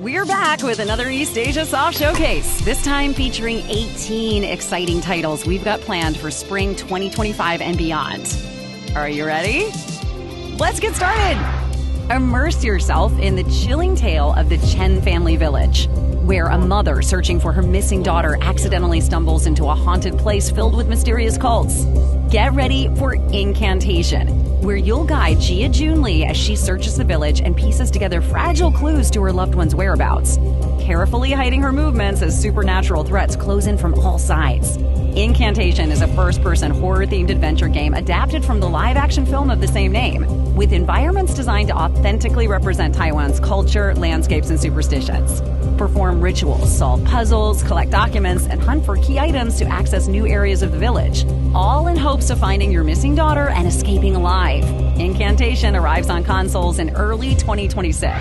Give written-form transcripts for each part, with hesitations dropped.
We're back with another Eastasiasoft Showcase, this time featuring 18 exciting titles we've got planned for spring 2025 and beyond. Are you ready? Let's get started! Immerse yourself in the chilling tale of the Chen family village, where a mother searching for her missing daughter accidentally stumbles into a haunted place filled with mysterious cults. Get ready for Incantation, where you'll guide Jia Junli as she searches the village and pieces together fragile clues to her loved one's whereabouts, carefully hiding her movements as supernatural threats close in from all sides. Incantation is a first-person horror-themed adventure game adapted from the live-action film of the same name, with environments designed to authentically represent Taiwan's culture, landscapes, and superstitions. Perform rituals, solve puzzles, collect documents, and hunt for key items to access new areas of the village, all in hopes of finding your missing daughter and escaping alive. Incantation arrives on consoles in early 2026.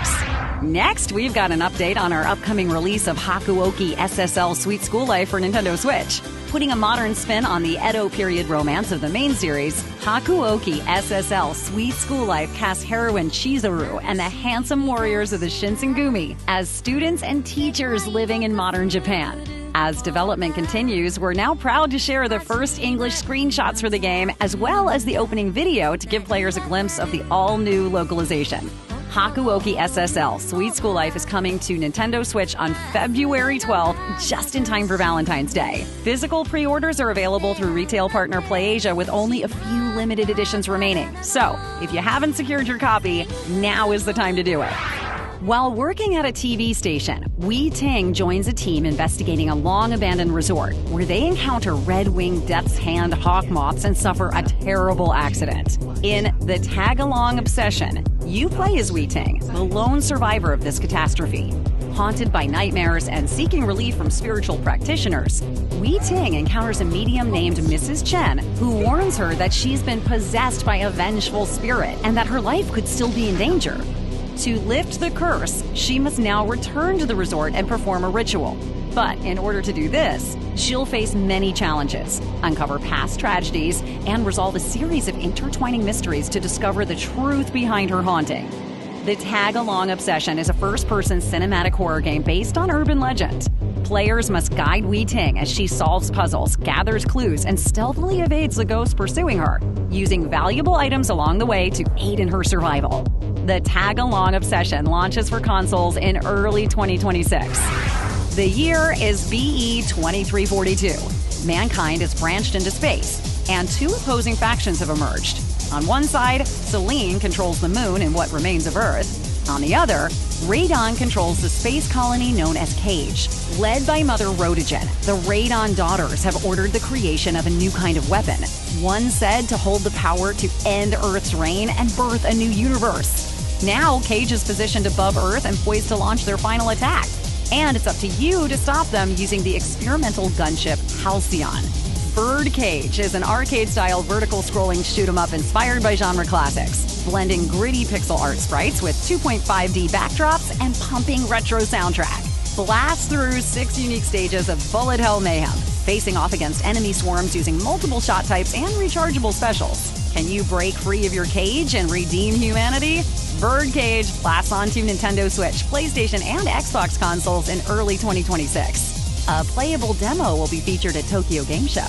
Next, we've got an update on our upcoming release of Hakuoki SSL Sweet School Life for Nintendo Switch. Putting a modern spin on the Edo period romance of the main series, Hakuoki SSL Sweet School Life casts heroine Chizuru and the handsome warriors of the Shinsengumi as students and teachers living in modern Japan. As development continues, we're now proud to share the first English screenshots for the game, as well as the opening video to give players a glimpse of the all-new localization. Hakuoki SSL Sweet School Life is coming to Nintendo Switch on February 12th, just in time for Valentine's Day. Physical pre-orders are available through retail partner PlayAsia with only a few limited editions remaining. So, if you haven't secured your copy, now is the time to do it. While working at a TV station, Wei Ting joins a team investigating a long-abandoned resort where they encounter red-winged death's hand hawk moths and suffer a terrible accident. In The Tag-Along Obsession, you play as Wei Ting, the lone survivor of this catastrophe. Haunted by nightmares and seeking relief from spiritual practitioners, Wei Ting encounters a medium named Mrs. Chen who warns her that she's been possessed by a vengeful spirit and that her life could still be in danger. To lift the curse, she must now return to the resort and perform a ritual. But in order to do this, she'll face many challenges, uncover past tragedies, and resolve a series of intertwining mysteries to discover the truth behind her haunting. The Tag-Along Obsession is a first-person cinematic horror game based on urban legend. Players must guide Wei Ting as she solves puzzles, gathers clues, and stealthily evades the ghosts pursuing her, using valuable items along the way to aid in her survival. The Tag-Along Obsession launches for consoles in early 2026. The year is BE 2342. Mankind is branched into space, and two opposing factions have emerged. On one side, Selene controls the moon and what remains of Earth. On the other, Radon controls the space colony known as Cage. Led by Mother Rotogen, the Radon daughters have ordered the creation of a new kind of weapon, one said to hold the power to end Earth's reign and birth a new universe. Now, Cage is positioned above Earth and poised to launch their final attack. And it's up to you to stop them using the experimental gunship Halcyon. Birdcage is an arcade-style vertical-scrolling shoot-'em-up inspired by genre classics, blending gritty pixel art sprites with 2.5D backdrops and pumping retro soundtrack. Blast through 6 unique stages of bullet hell mayhem, facing off against enemy swarms using multiple shot types and rechargeable specials. Can you break free of your cage and redeem humanity? Birdcage blasts onto Nintendo Switch, PlayStation, and Xbox consoles in early 2026. A playable demo will be featured at Tokyo Game Show.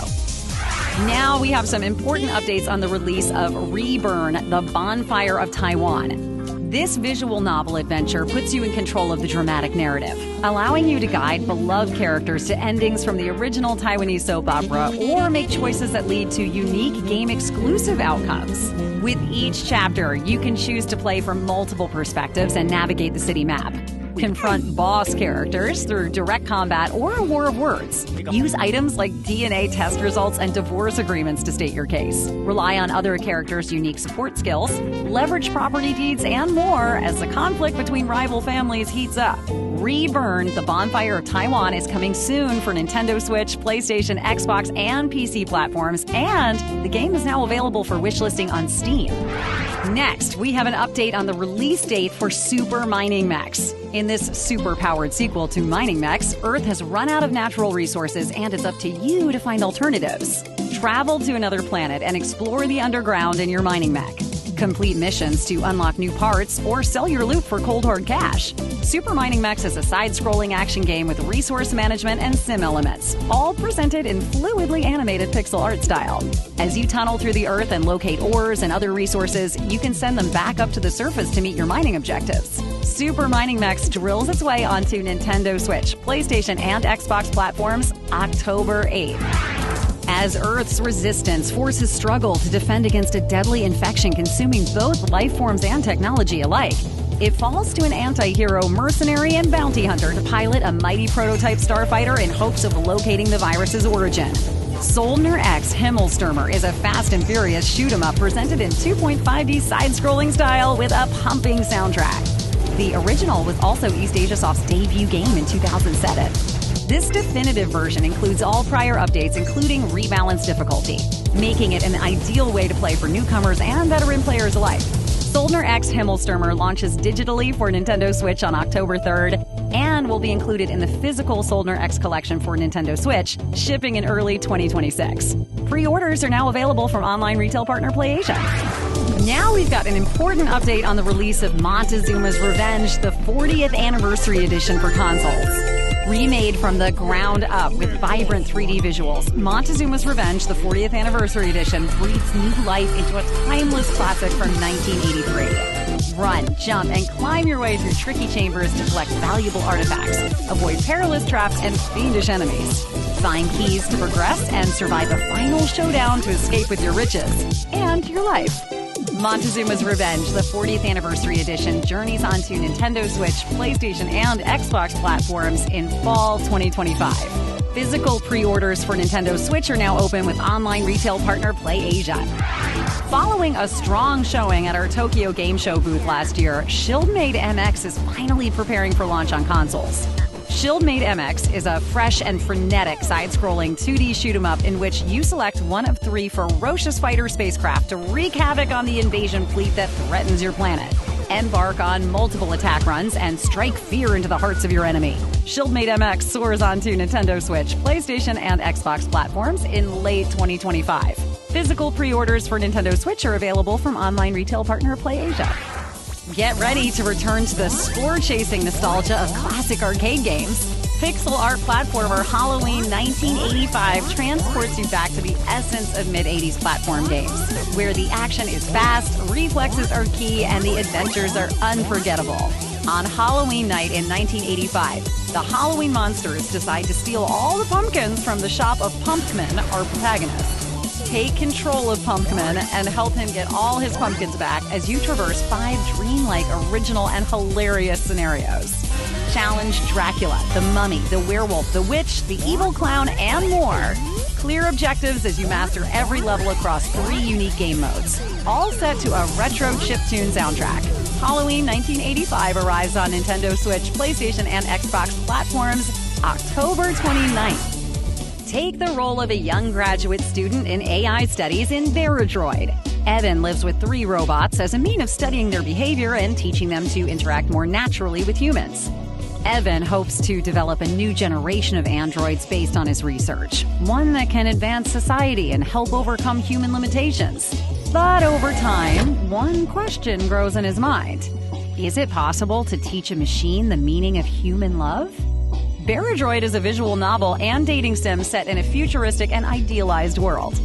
Now we have some important updates on the release of Reburn, the Bonfire of Taiwan. This visual novel adventure puts you in control of the dramatic narrative, allowing you to guide beloved characters to endings from the original Taiwanese soap opera or make choices that lead to unique game-exclusive outcomes. With each chapter, you can choose to play from multiple perspectives and navigate the city map. Confront boss characters through direct combat or a war of words. Use items like DNA test results and divorce agreements to state your case. Rely on other characters' unique support skills. Leverage property deeds and more as the conflict between rival families heats up. Reburn, the Bonfire of Taiwan is coming soon for Nintendo Switch, PlayStation, Xbox, and PC platforms, and the game is now available for wishlisting on Steam. Next, we have an update on the release date for Super Mining Mechs. In this super-powered sequel to Mining Mechs, Earth has run out of natural resources and it's up to you to find alternatives. Travel to another planet and explore the underground in your mining mech. Complete missions to unlock new parts or sell your loot for cold hard cash. Super Mining Max is a side-scrolling action game with resource management and sim elements, all presented in fluidly animated pixel art style. As you tunnel through the earth and locate ores and other resources, you can send them back up to the surface to meet your mining objectives. Super Mining Max drills its way onto Nintendo Switch, PlayStation, and Xbox platforms October 8th. As Earth's resistance forces struggle to defend against a deadly infection consuming both life forms and technology alike, it falls to an anti-hero, mercenary, and bounty hunter to pilot a mighty prototype starfighter in hopes of locating the virus's origin. Soldner X Himmelstürmer is a fast and furious shoot-'em-up presented in 2.5D side-scrolling style with a pumping soundtrack. The original was also Eastasiasoft's debut game in 2007. This definitive version includes all prior updates, including rebalanced difficulty, making it an ideal way to play for newcomers and veteran players alike. Soldner X Himmelstürmer launches digitally for Nintendo Switch on October 3rd and will be included in the physical Soldner X collection for Nintendo Switch, shipping in early 2026. Pre-orders are now available from online retail partner PlayAsia. Now we've got an important update on the release of Montezuma's Revenge, the 40th Anniversary Edition for consoles. Remade from the ground up with vibrant 3D visuals, Montezuma's Revenge, the 40th Anniversary Edition, breathes new life into a timeless classic from 1983. Run, jump, and climb your way through tricky chambers to collect valuable artifacts, avoid perilous traps and fiendish enemies. Find keys to progress and survive a final showdown to escape with your riches and your life. Montezuma's Revenge, the 40th Anniversary Edition, journeys onto Nintendo Switch, PlayStation, and Xbox platforms in fall 2025. Physical pre-orders for Nintendo Switch are now open with online retail partner PlayAsia. Following a strong showing at our Tokyo Game Show booth last year, Shieldmade MX is finally preparing for launch on consoles. Shieldmade MX is a fresh and frenetic side-scrolling 2D shoot-'em-up in which you select one of 3 ferocious fighter spacecraft to wreak havoc on the invasion fleet that threatens your planet. Embark on multiple attack runs and strike fear into the hearts of your enemy. Shieldmade MX soars onto Nintendo Switch, PlayStation, and Xbox platforms in late 2025. Physical pre-orders for Nintendo Switch are available from online retail partner PlayAsia. Get ready to return to the score-chasing nostalgia of classic arcade games. Pixel art platformer Halloween 1985 transports you back to the essence of mid-'80s platform games, where the action is fast, reflexes are key, and the adventures are unforgettable. On Halloween night in 1985, the Halloween monsters decide to steal all the pumpkins from the shop of Pumpkin, our protagonist. Take control of Pumpkin and help him get all his pumpkins back as you traverse 5 dreamlike, original, and hilarious scenarios. Challenge Dracula, the Mummy, the Werewolf, the Witch, the Evil Clown, and more. Clear objectives as you master every level across 3 unique game modes, all set to a retro chiptune soundtrack. Halloween 1985 arrives on Nintendo Switch, PlayStation, and Xbox platforms October 29th. Take the role of a young graduate student in AI studies in Veridroid. Evan lives with 3 robots as a mean of studying their behavior and teaching them to interact more naturally with humans. Evan hopes to develop a new generation of androids based on his research, one that can advance society and help overcome human limitations. But over time, one question grows in his mind. Is it possible to teach a machine the meaning of human love? Veridroid is a visual novel and dating sim set in a futuristic and idealized world.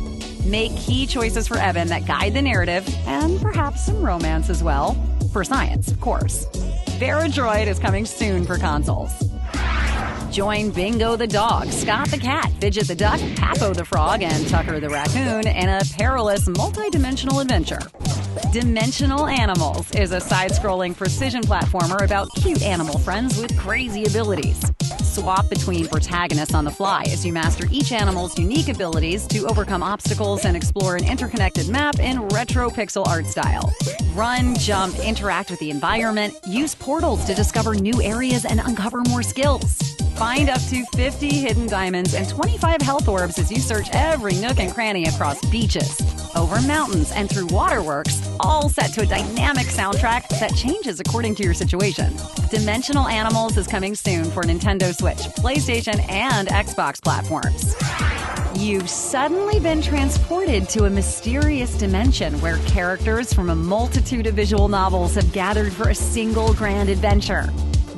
Make key choices for Evan that guide the narrative, and perhaps some romance as well. For science, of course. Veridroid is coming soon for consoles. Join Bingo the dog, Scott the cat, Fidget the duck, Papo the frog, and Tucker the raccoon in a perilous multi-dimensional adventure. Dimensional Animals is a side-scrolling precision platformer about cute animal friends with crazy abilities. Swap between protagonists on the fly as you master each animal's unique abilities to overcome obstacles and explore an interconnected map in retro pixel art style. Run, jump, interact with the environment, use portals to discover new areas and uncover more skills. Find up to 50 hidden diamonds and 25 health orbs as you search every nook and cranny across beaches, over mountains, and through waterworks, all set to a dynamic soundtrack that changes according to your situation. Dimensional Animals is coming soon for Nintendo Switch, PlayStation, and Xbox platforms. You've suddenly been transported to a mysterious dimension where characters from a multitude of visual novels have gathered for a single grand adventure.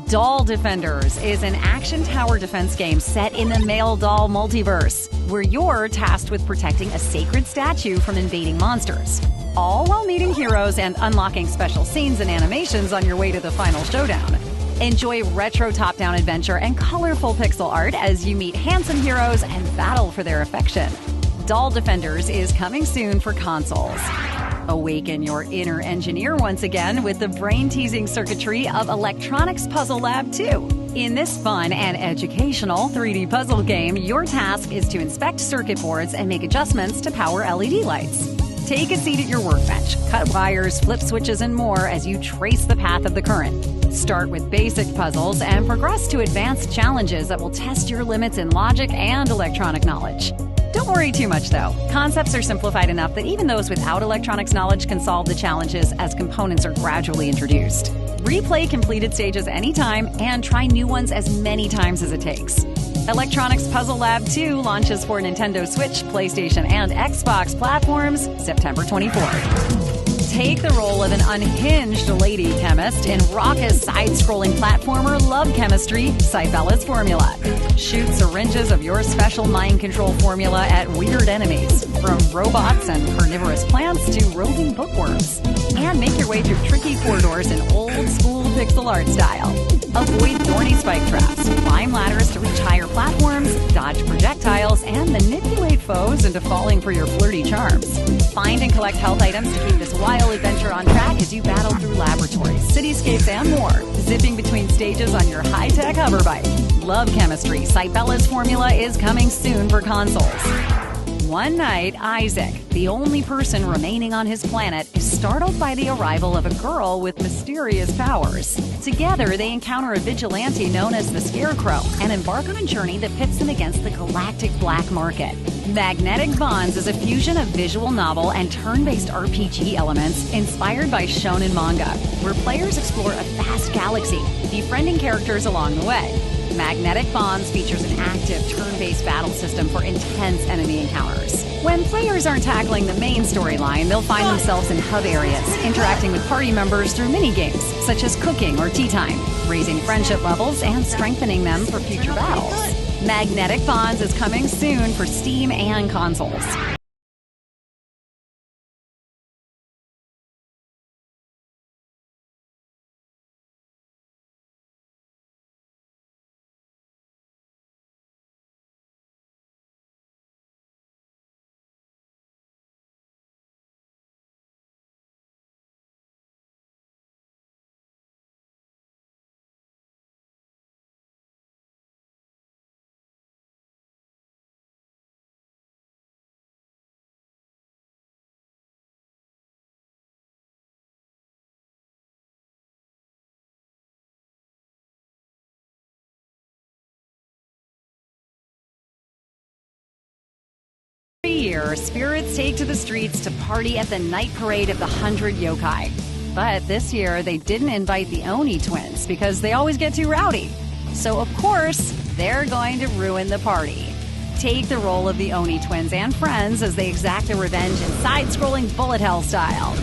Doll Defenders is an action tower defense game set in the male doll multiverse, where you're tasked with protecting a sacred statue from invading monsters, all while meeting heroes and unlocking special scenes and animations on your way to the final showdown. Enjoy retro top-down adventure and colorful pixel art as you meet handsome heroes and battle for their affection. Doll Defenders is coming soon for consoles. Awaken your inner engineer once again with the brain-teasing circuitry of Electronics Puzzle Lab 2. In this fun and educational 3D puzzle game, your task is to inspect circuit boards and make adjustments to power LED lights. Take a seat at your workbench, cut wires, flip switches, and more as you trace the path of the current. Start with basic puzzles and progress to advanced challenges that will test your limits in logic and electronic knowledge. Don't worry too much, though. Concepts are simplified enough that even those without electronics knowledge can solve the challenges as components are gradually introduced. Replay completed stages anytime and try new ones as many times as it takes. Electronics Puzzle Lab 2 launches for Nintendo Switch, PlayStation, and Xbox platforms September 24th. Take the role of an unhinged lady chemist in raucous side-scrolling platformer Love Chemistry, Cybella's Formula. Shoot syringes of your special mind control formula at weird enemies, from robots and carnivorous plants to roving bookworms. And make your way through tricky corridors in old-school pixel art style. Avoid thorny spike traps, climb ladders to reach higher platforms, dodge projectiles, and manipulate foes into falling for your flirty charms. Find and collect health items to keep this wild adventure on track as you battle through laboratories, cityscapes, and more, zipping between stages on your high-tech hover bike. Love Chemistry, Cybella's Formula is coming soon for consoles. One night, Isaac, the only person remaining on his planet, is startled by the arrival of a girl with mysterious powers. Together, they encounter a vigilante known as the Scarecrow and embark on a journey that pits them against the galactic black market. Magnetic Bonds is a fusion of visual novel and turn-based RPG elements inspired by shonen manga, where players explore a vast galaxy, befriending characters along the way. Magnetic Bonds features an active turn-based battle system for intense enemy encounters. When players aren't tackling the main storyline, they'll find themselves in hub areas, interacting with party members through mini-games, such as cooking or tea time, raising friendship levels and strengthening them for future battles. Magnetic Bonds is coming soon for Steam and consoles. Every year, spirits take to the streets to party at the night parade of the 100 yokai. But this year, they didn't invite the Oni twins because they always get too rowdy. So, of course, they're going to ruin the party. Take the role of the Oni twins and friends as they exact their revenge in side-scrolling bullet hell style.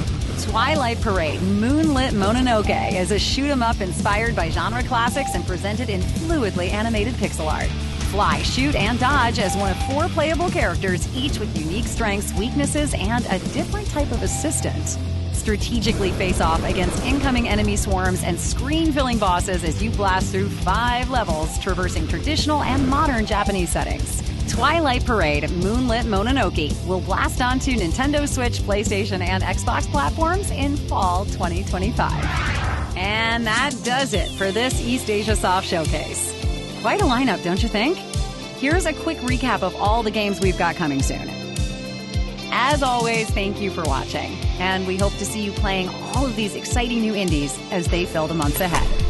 Twilight Parade Moonlit Mononoke is a shoot-'em-up inspired by genre classics and presented in fluidly animated pixel art. Fly, shoot, and dodge as one of 4 playable characters, each with unique strengths, weaknesses, and a different type of assistant. Strategically face off against incoming enemy swarms and screen-filling bosses as you blast through 5 levels, traversing traditional and modern Japanese settings. Twilight Parade Moonlit Mononoke will blast onto Nintendo Switch, PlayStation, and Xbox platforms in fall 2025. And that does it for this Eastasiasoft Showcase. Quite a lineup, don't you think? Here's a quick recap of all the games we've got coming soon. As always, thank you for watching, and we hope to see you playing all of these exciting new indies as they fill the months ahead.